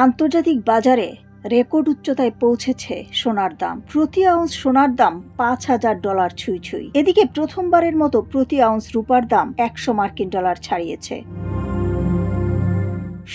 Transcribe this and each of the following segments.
আন্তর্জাতিক বাজারে রেকর্ড উচ্চতায় পৌঁছেছে সোনার দাম। প্রতি আউন্স সোনার দাম $5,000 ছুঁই ছুঁই। এদিকে প্রথমবারের মতো প্রতি আউন্স রূপার দাম $100 ছাড়িয়েছে।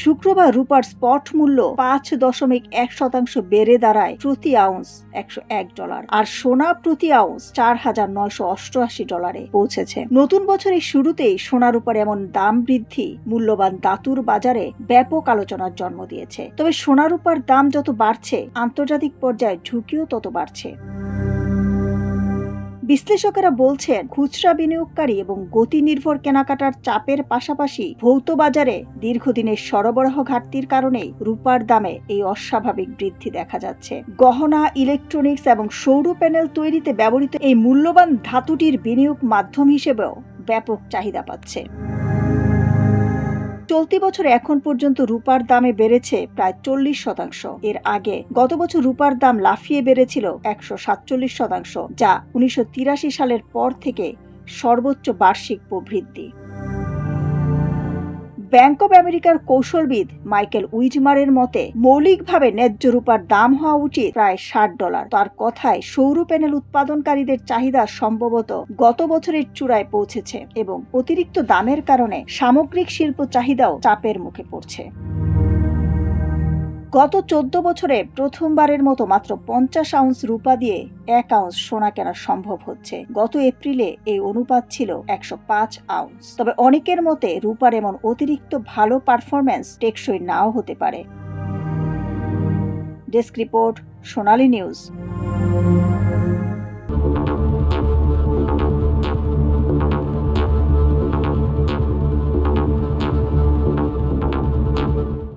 শুক্রবার রূপার স্পট মূল্য 5.1% বেড়ে দাঁড়ায় প্রতি আউন্স $101, আর সোনা প্রতি আউন্স $4,988 পৌঁছেছে। নতুন বছরের শুরুতেই সোনা রূপার এমন দাম বৃদ্ধি মূল্যবান ধাতুর বাজারে ব্যাপক আলোচনার জন্ম দিয়েছে। তবে সোনা রূপার দাম যত বাড়ছে, আন্তর্জাতিক পর্যায়ে ঝুঁকিও তত বাড়ছে। বিশ্লেষকেরা বলছেন, খুচরা বিনিয়োগকারী এবং গতি নির্ভর কেনাকাটার চাপের পাশাপাশি ভৌত বাজারে দীর্ঘদিনের সরবরাহ ঘাটতির কারণেই রূপার দামে এই অস্বাভাবিক বৃদ্ধি দেখা যাচ্ছে। গহনা, ইলেকট্রনিক্স এবং সৌর প্যানেল তৈরিতে ব্যবহৃত এই মূল্যবান ধাতুটির বিনিয়োগ মাধ্যম হিসেবেও ব্যাপক চাহিদা পাচ্ছে। চলতি বছরে এখন পর্যন্ত রূপার দামে বেড়েছে প্রায় 40%। এর আগে গত বছর রূপার দাম লাফিয়ে বেড়েছিল 147%, যা 1983 সালের পর থেকে সর্বোচ্চ বার্ষিক প্রবৃদ্ধি। ব্যাংক অব আমেরিকার কৌশলবিদ মাইকেল উইজমারের মতে, মৌলিকভাবে ন্যায্য রূপার দাম হওয়া উচিত প্রায় $60। তার কথায়, সৌর প্যানেল উৎপাদনকারীদের চাহিদা সম্ভবত গত বছরের চূড়ায় পৌঁছেছে এবং অতিরিক্ত দামের কারণে সামগ্রিক শিল্প চাহিদাও চাপের মুখে পড়ছে। গত 14 বছরে প্রথমবারের মতো মাত্র 50 আউন্স রূপা দিয়ে 1 আউন্স সোনা কেনা সম্ভব হচ্ছে। গত এপ্রিলে এই অনুপাত ছিল 105 আউন্স। তবে অনেকের মতে রূপার এমন অতিরিক্ত ভালো পারফরম্যান্স টেকসই নাও হতে পারে। ডেস্ক রিপোর্ট, সোনালী নিউজ।